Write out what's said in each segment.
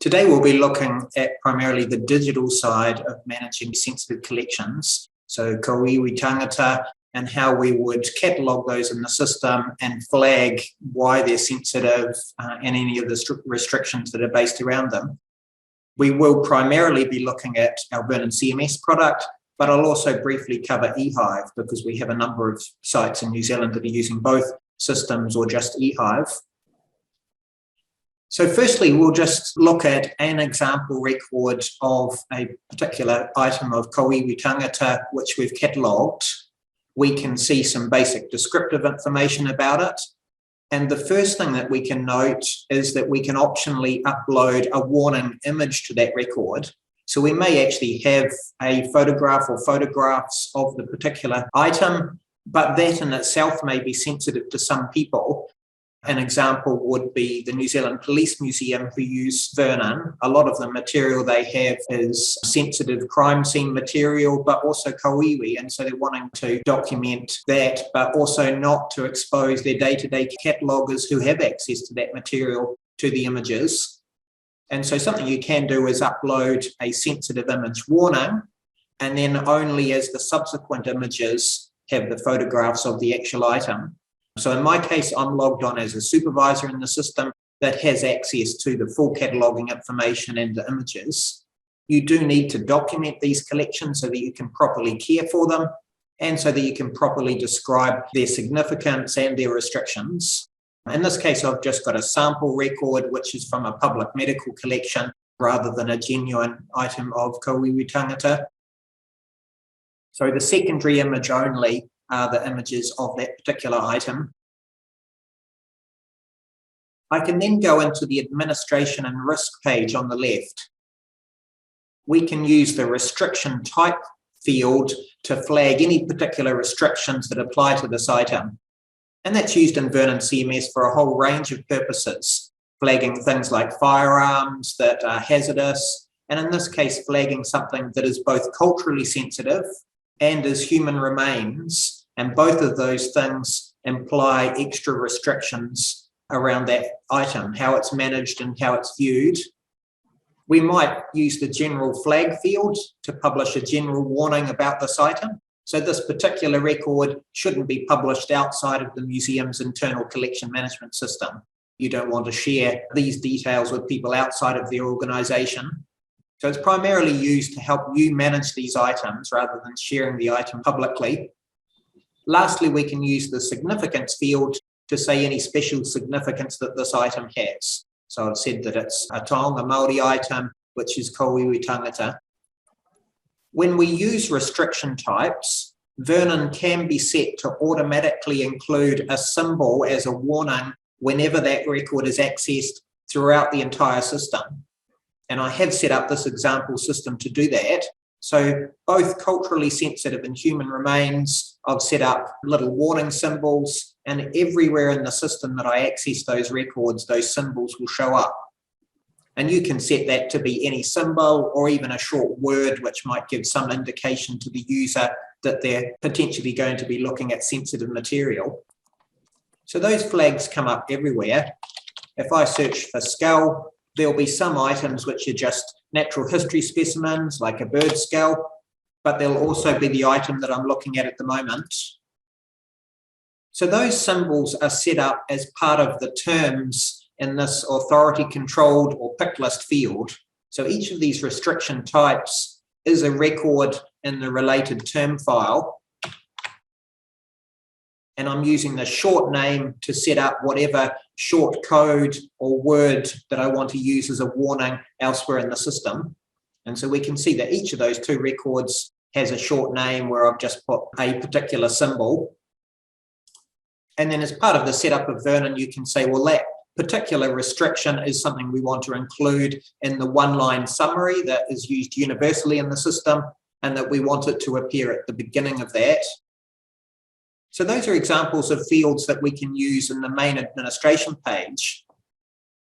Today we'll be looking at primarily the digital side of managing sensitive collections, so ko iwi tangata, and how we would catalogue those in the system and flag why they're sensitive and any of the restrictions that are based around them. We will primarily be looking at our Vernon CMS product, but I'll also briefly cover eHive because we have a number of sites in New Zealand that are using both systems or just eHive. So firstly, we'll just look at an example record of a particular item of ko iwi tangata which we've catalogued. We can see some basic descriptive information about it. And the first thing that we can note is that we can optionally upload a warning image to that record. So we may actually have a photograph or photographs of the particular item, but that in itself may be sensitive to some people. An example would be the New Zealand Police Museum, who use Vernon. A lot of the material they have is sensitive crime scene material, but also ko iwi, and so they're wanting to document that, but also not to expose their day-to-day cataloguers who have access to that material to the images. And so something you can do is upload a sensitive image warning, and then only as the subsequent images have the photographs of the actual item. So in my case, I'm logged on as a supervisor in the system that has access to the full cataloguing information and the images. You do need to document these collections so that you can properly care for them and so that you can properly describe their significance and their restrictions. In this case, I've just got a sample record, which is from a public medical collection rather than a genuine item of ko iwi tangata. So the secondary image only are the images of that particular item. I can then go into the administration and risk page on the left. We can use the restriction type field to flag any particular restrictions that apply to this item. And that's used in Vernon CMS for a whole range of purposes, flagging things like firearms that are hazardous, and in this case, flagging something that is both culturally sensitive and is human remains, and both of those things imply extra restrictions around that item, how it's managed and how it's viewed. We might use the general flag field to publish a general warning about this item. So this particular record shouldn't be published outside of the museum's internal collection management system. You don't want to share these details with people outside of the organisation. So it's primarily used to help you manage these items rather than sharing the item publicly. Lastly, we can use the significance field to say any special significance that this item has. So I've said that it's a Taonga Māori item, which is ko iwi tangata. When we use restriction types, Vernon can be set to automatically include a symbol as a warning whenever that record is accessed throughout the entire system. And I have set up this example system to do that. So both culturally sensitive and human remains, I've set up little warning symbols, and everywhere in the system that I access those records, those symbols will show up. And you can set that to be any symbol or even a short word, which might give some indication to the user that they're potentially going to be looking at sensitive material. So those flags come up everywhere. If I search for skull, there'll be some items which are just natural history specimens, like a bird skull, but there'll also be the item that I'm looking at the moment. So those symbols are set up as part of the terms in this authority-controlled or pick list field. So each of these restriction types is a record in the related term file. And I'm using the short name to set up whatever short code or word that I want to use as a warning elsewhere in the system. And so we can see that each of those two records has a short name where I've just put a particular symbol. And then as part of the setup of Vernon, you can say, well, that particular restriction is something we want to include in the one-line summary that is used universally in the system, and that we want it to appear at the beginning of that. So those are examples of fields that we can use in the main administration page.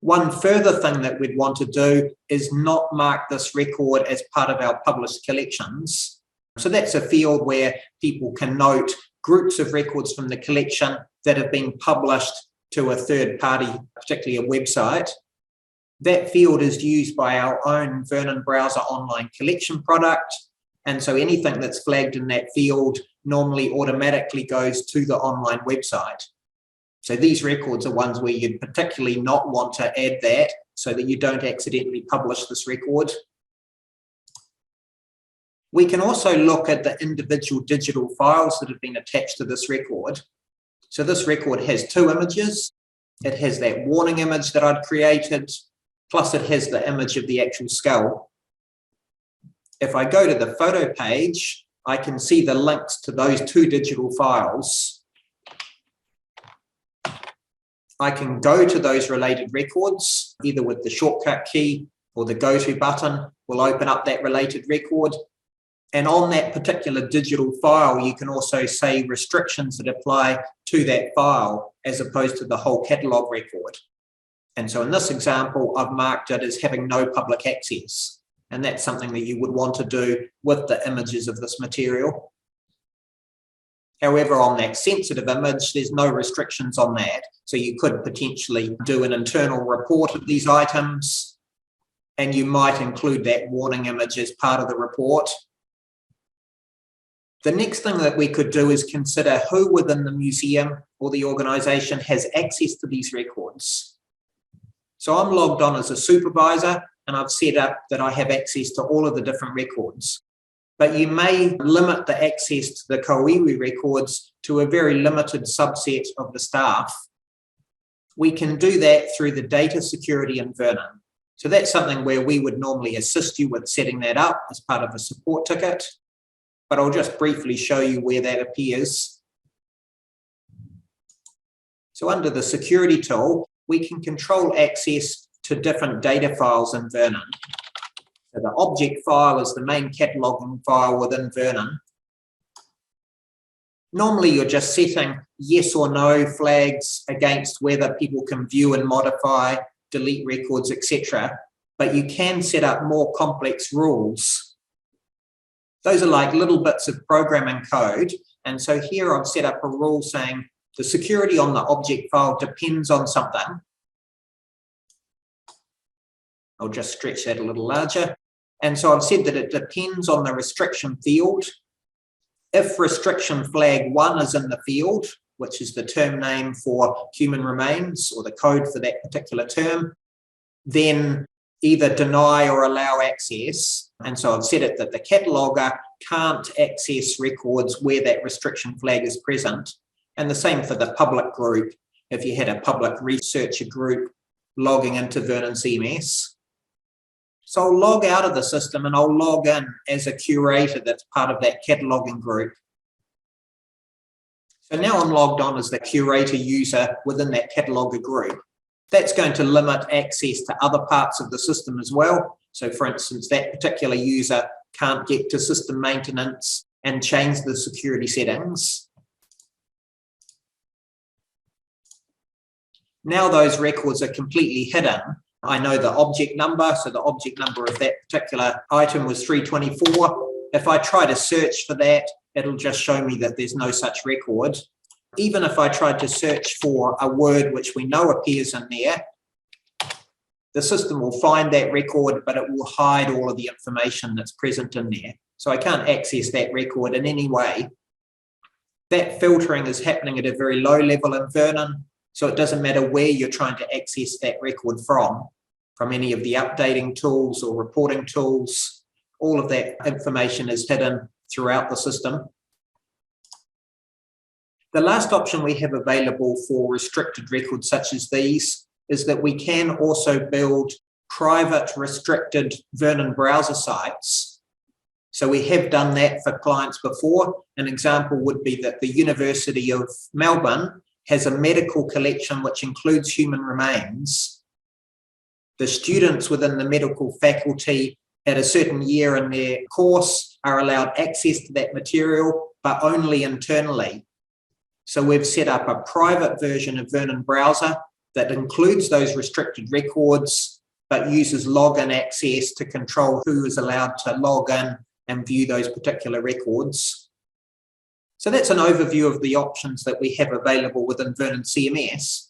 One further thing that we'd want to do is not mark this record as part of our published collections. So that's a field where people can note groups of records from the collection that have been published to a third party, particularly a website. That field is used by our own Vernon browser online collection product. And so anything that's flagged in that field normally automatically goes to the online website. So these records are ones where you'd particularly not want to add that so that you don't accidentally publish this record. We can also look at the individual digital files that have been attached to this record. So this record has 2 images. It has that warning image that I'd created, plus it has the image of the actual skull. If I go to the photo page, I can see the links to those 2 digital files. I can go to those related records, either with the shortcut key or the go to button will open up that related record. And on that particular digital file, you can also say restrictions that apply to that file as opposed to the whole catalogue record. And so in this example, I've marked it as having no public access. And that's something that you would want to do with the images of this material. However, on that sensitive image, there's no restrictions on that. So you could potentially do an internal report of these items, and you might include that warning image as part of the report. The next thing that we could do is consider who within the museum or the organisation has access to these records. So I'm logged on as a supervisor, and I've set up that I have access to all of the different records. But you may limit the access to the koiwi records to a very limited subset of the staff. We can do that through the data security in Vernon. So that's something where we would normally assist you with setting that up as part of a support ticket. But I'll just briefly show you where that appears. So under the security tool, we can control access to different data files in Vernon. So the object file is the main cataloging file within Vernon. Normally you're just setting yes or no flags against whether people can view and modify, delete records, etc. But you can set up more complex rules. Those are like little bits of programming code. And so here I've set up a rule saying the security on the object file depends on something. I'll just stretch that a little larger. And so I've said that it depends on the restriction field. If restriction flag 1 is in the field, which is the term name for human remains or the code for that particular term, then either deny or allow access. And so I've set it that the cataloger can't access records where that restriction flag is present. And the same for the public group, if you had a public researcher group logging into Vernon CMS. So I'll log out of the system and I'll log in as a curator that's part of that cataloging group. So now I'm logged on as the curator user within that cataloger group. That's going to limit access to other parts of the system as well. So for instance, that particular user can't get to system maintenance and change the security settings. Now those records are completely hidden. I know the object number, so the object number of that particular item was 324. If I try to search for that, it'll just show me that there's no such record. Even if I tried to search for a word which we know appears in there, the system will find that record, but it will hide all of the information that's present in there. So I can't access that record in any way. That filtering is happening at a very low level in Vernon, so it doesn't matter where you're trying to access that record from any of the updating tools or reporting tools. All of that information is hidden throughout the system. The last option we have available for restricted records such as these is that we can also build private restricted Vernon browser sites. So we have done that for clients before. An example would be that the University of Melbourne has a medical collection which includes human remains. The students within the medical faculty at a certain year in their course are allowed access to that material, but only internally. So we've set up a private version of Vernon browser that includes those restricted records, but uses login access to control who is allowed to log in and view those particular records. So that's an overview of the options that we have available within Vernon CMS.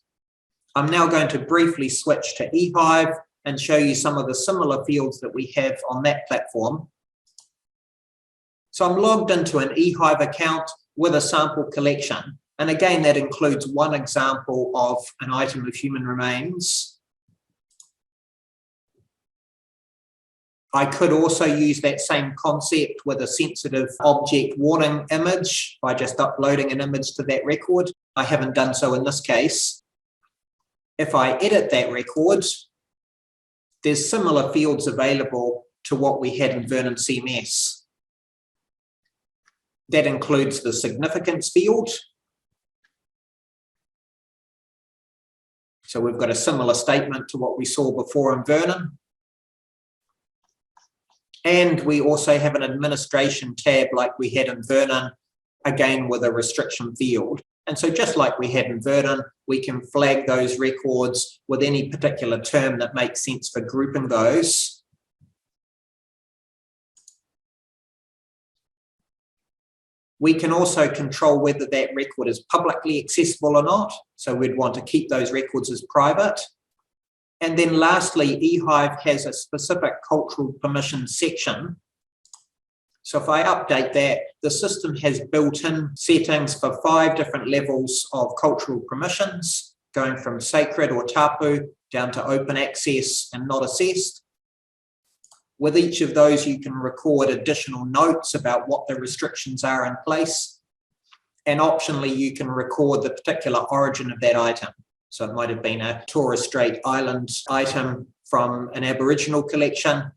I'm now going to briefly switch to eHive and show you some of the similar fields that we have on that platform. So I'm logged into an eHive account with a sample collection. And again, that includes one example of an item of human remains. I could also use that same concept with a sensitive object warning image by just uploading an image to that record. I haven't done so in this case. If I edit that record, there's similar fields available to what we had in Vernon CMS. That includes the significance field. So we've got a similar statement to what we saw before in Vernon. And we also have an administration tab like we had in Vernon, again with a restriction field. And so just like we had in Vernon, we can flag those records with any particular term that makes sense for grouping those. We can also control whether that record is publicly accessible or not. So we'd want to keep those records as private. And then lastly, eHive has a specific cultural permission section. So if I update that, the system has built-in settings for 5 different levels of cultural permissions, going from sacred or tapu down to open access and not assessed. With each of those, you can record additional notes about what the restrictions are in place. And optionally, you can record the particular origin of that item. So it might have been a Torres Strait Island item from an Aboriginal collection,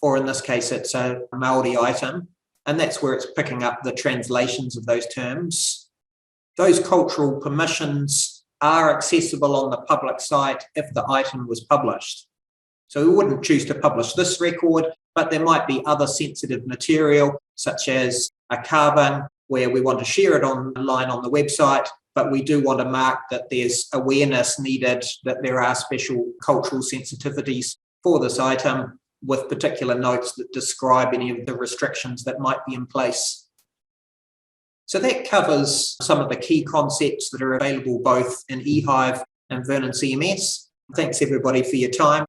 or in this case, it's a Māori item. And that's where it's picking up the translations of those terms. Those cultural permissions are accessible on the public site if the item was published. So we wouldn't choose to publish this record, but there might be other sensitive material, such as a carving, where we want to share it online on the website, but we do want to mark that there's awareness needed, that there are special cultural sensitivities for this item, with particular notes that describe any of the restrictions that might be in place. So that covers some of the key concepts that are available both in eHive and Vernon CMS. Thanks everybody for your time.